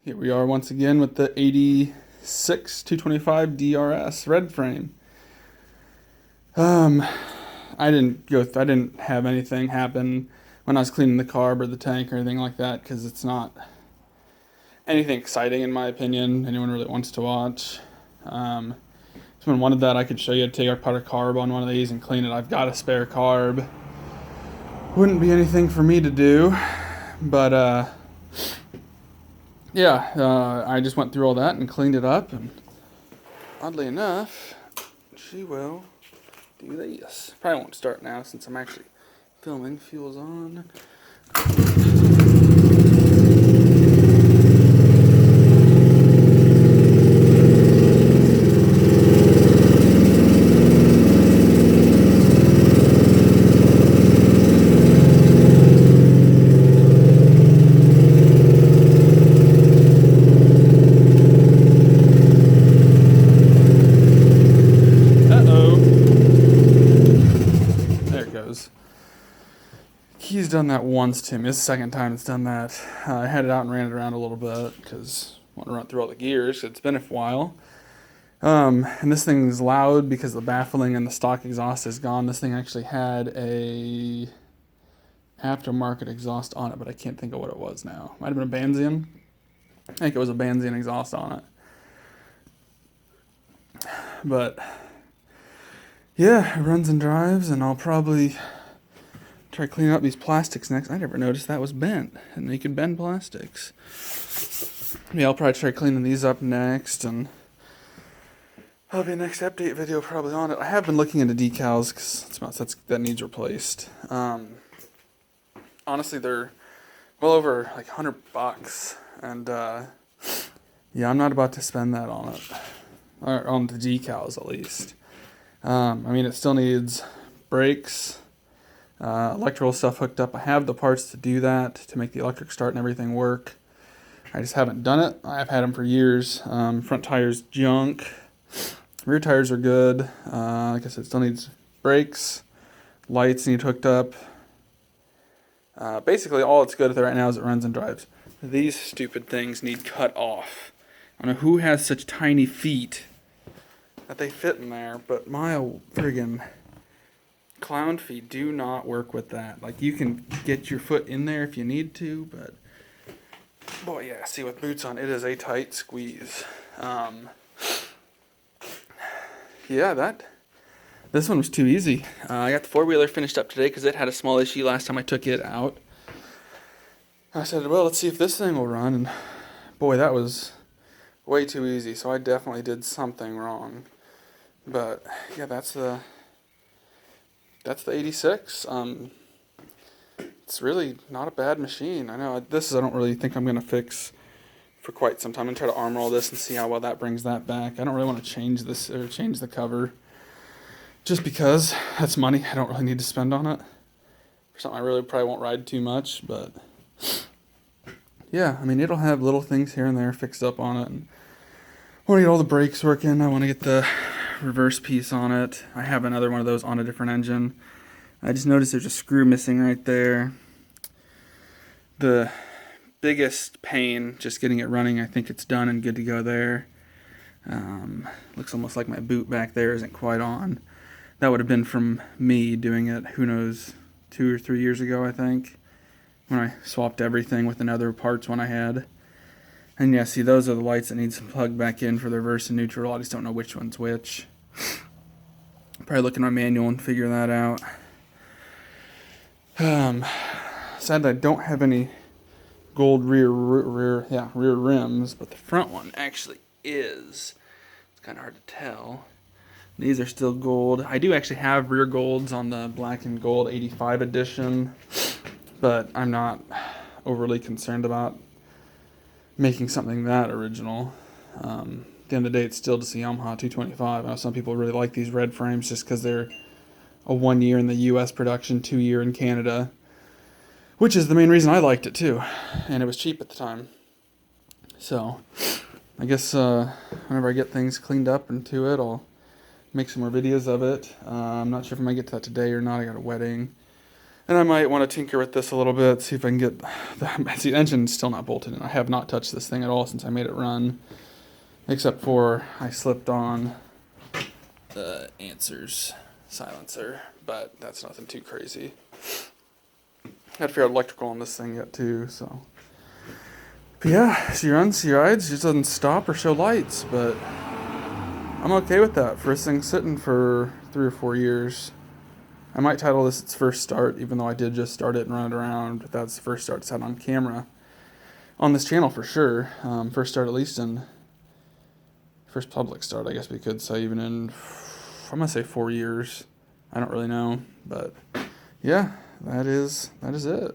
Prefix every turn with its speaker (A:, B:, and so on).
A: Here we are once again with the 86 225 DRS red frame. I didn't have anything happen when I was cleaning the carb or the tank or anything like that, because it's not anything exciting in my opinion. Anyone really wants to watch. If someone wanted that, I could show you how to take apart a carb on one of these and clean it. I've got a spare carb. Wouldn't be anything for me to do, but I just went through all that and cleaned it up, and oddly enough, she will do this. Probably won't start now since I'm actually filming. Fuel's on. He's done that once to me. This is the second time it's done that. I had it out and ran it around a little bit because I want to run through all the gears. It's been a while. And this thing is loud because the baffling and the stock exhaust is gone. This thing actually had a aftermarket exhaust on it, but I can't think of what it was now. Might have been a Banzian. I think it was a Banzian exhaust on it. But yeah, it runs and drives, and I'll probably try cleaning up these plastics next. I never noticed that was bent, and you can bend plastics. Yeah, I'll probably try cleaning these up next, and that'll be a next update video probably on it. I have been looking into decals because that needs replaced. Honestly, they're well over like $100, and yeah, I'm not about to spend that on it, or on the decals at least. I mean, it still needs brakes. Electrical stuff hooked up. I have the parts to do that, to make the electric start and everything work. I just haven't done it. I've had them for years. Front tires junk. Rear tires are good. Like I said, it still needs brakes. Lights need hooked up. Basically, all it's good at right now is it runs and drives. These stupid things need cut off. I don't know who has such tiny feet that they fit in there, but my friggin' clown feet do not work with that. Like, you can get your foot in there if you need to, but boy, yeah, see, with boots on, it is a tight squeeze. This one was too easy. I got the four-wheeler finished up today because it had a small issue last time I took it out. I said, well, let's see if this thing will run, and boy, that was way too easy, so I definitely did something wrong. But yeah, that's the 86. It's really not a bad machine. I know I don't really think I'm going to fix for quite some time. I'm going to try to armor all this and see how well that brings that back. I don't really want to change this or change the cover, just because that's money I don't really need to spend on it. For something I really probably won't ride too much, but yeah, I mean, it'll have little things here and there fixed up on it. And I want to get all the brakes working. I want to get the reverse piece on it. I have another one of those on a different engine. I just noticed there's a screw missing right there. The biggest pain just getting it running, I think it's done and good to go there. Looks almost like my boot back there isn't quite on. That would have been from me doing it, who knows, 2 or 3 years ago, I think, when I swapped everything with another parts one I had. And yeah, see, those are the lights that need some plug back in for the reverse and neutral. I just don't know which one's which. Probably look in my manual and figure that out. Sadly, I don't have any gold rear rims, but the front one actually is. It's kind of hard to tell. These are still gold. I do actually have rear golds on the black and gold 85 edition, but I'm not overly concerned about making something that original. At the end of the day, it's still just a Yamaha 225. I know some people really like these red frames just because they're a 1 year in the U.S. production, 2 year in Canada, which is the main reason I liked it too, and it was cheap at the time. So I guess whenever I get things cleaned up into it, I'll make some more videos of it. I'm not sure if I'm gonna get to that today or not. I got a wedding. And I might want to tinker with this a little bit, see if I can get the engine's still not bolted in. I have not touched this thing at all since I made it run, except for I slipped on the Answers silencer, but that's nothing too crazy. I had to figure out electrical on this thing yet too, so. But yeah, she runs, she rides, she just doesn't stop or show lights, but I'm okay with that for this thing sitting for 3 or 4 years. I might title this its first start, even though I did just start it and run it around. That's the first start it's had on camera. On this channel for sure. First start at least in, first public start I guess we could say, even in, I'm going to say 4 years. I don't really know, but yeah, that is it.